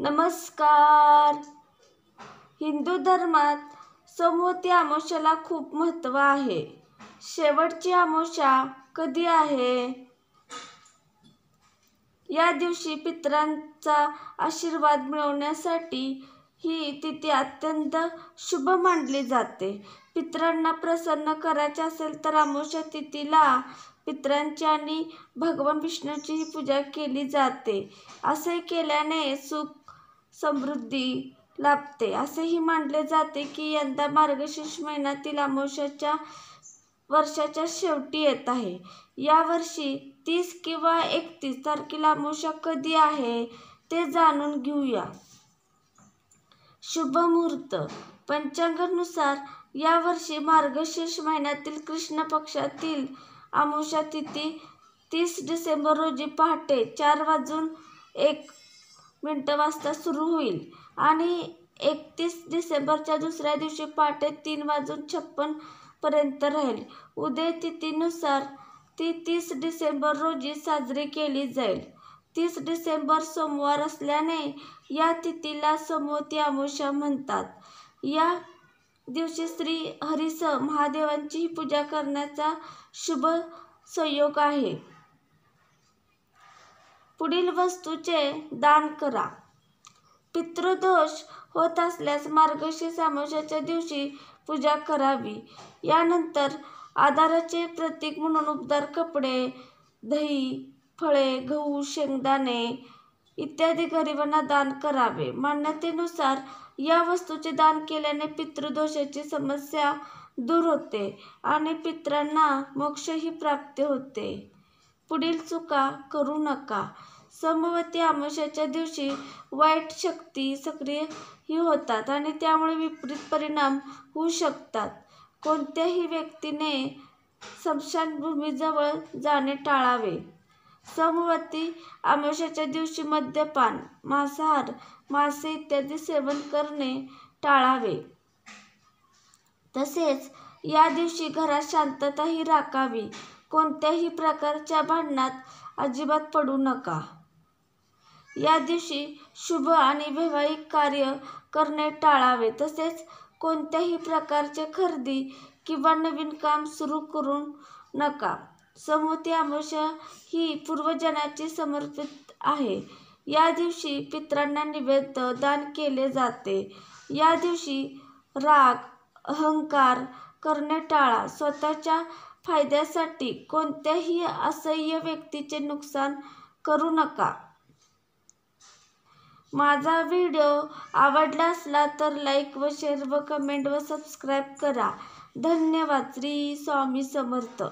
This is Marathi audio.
नमस्कार. हिंदू धर्मात सोमवती अमावस्येला खूप महत्त्व आहे. शेवटची अमावस्या कधी आहे? या दिवशी पितरांचा आशीर्वाद मिळवण्यासाठी ही तिथी अत्यंत शुभ मानली जाते. पितरांना प्रसन्न करायचे असेल तर अमावस्या तिथीला पितरांची आणि भगवान विष्णूचीही पूजा केली जाते. असे केल्याने सुख समृद्धी लाभते. असेही मानले जाते की यंदा मार्गशीर्ष महिन्यातील अमावस्या वर्षाच्या शेवटी येत आहे. यावर्षी 30 किंवा 31 तारखेला अमावस्या कधी आहे ते जाणून घेऊया. शुभ मुहूर्त. पंचांगानुसार यावर्षी मार्गशीर्ष महिन्यातील कृष्ण पक्षातील अमावस्या तिथी 30 डिसेंबर रोजी पहाटे 4:01 वाजता सुरू होईल आणि 31 डिसेंबरच्या दुसऱ्या दिवशी पहाटे 3:56 पर्यंत राहील. उदय तिथीनुसार ती 30 डिसेंबर रोजी साजरी केली जाईल. 30 डिसेंबर सोमवार असल्याने या तिथीला सोमवती अमावस्या म्हणतात. या दिवशी श्री हरीसह महादेवांचीही पूजा करण्याचा शुभ संयोग आहे. पुढील वस्तूचे दान करा. पितृदोष होत असल्यास मार्गशीर्ष अमावस्येच्या दिवशी पूजा करावी. यानंतर आधाराचे प्रतीक म्हणून उबदार कपडे, दही, फळे, गहू, शेंगदाणे इत्यादी गरिबांना दान करावे. मान्यतेनुसार या वस्तूचे दान केल्याने पितृदोषाची समस्या दूर होते आणि पितरांना मोक्षही प्राप्त होते. पुढील चुका करू नका. सोमवती अमावस्येच्या दिवशी वाईट शक्ती सक्रियही होतात आणि त्यामुळे विपरीत परिणाम होऊ शकतात. कोणत्याही व्यक्तीने स्मशानभूमीजवळ जाणे टाळावे. सोमवती अमावस्येच्या दिवशी मद्यपान, मांसाहार, मासे इत्यादी सेवन करणे टाळावे. तसेच या दिवशी घरात शांतताही राखावी. कोणत्याही प्रकारच्या भांडणात अजिबात पडू नका. या दिवशी शुभ आणि वैवाहिक कार्य करणे टाळावे. तसेच कोणत्याही प्रकारचे खरेदी किंवा नवीन काम सुरू करू नका. सोमवती अमावस्या ही पूर्वजांना समर्पित आहे. या दिवशी पितरांना नैवेद्य दान केले जाते. या दिवशी राग, अहंकार करणे टाळा. स्वतःच्या फायद्यासाठी कोणत्याही असहाय्य व्यक्तीचे नुकसान करू नका. माझा व्हिडिओ आवडला असला तर लाईक व शेअर व कमेंट व सबस्क्राईब करा. धन्यवाद. श्री स्वामी समर्थ.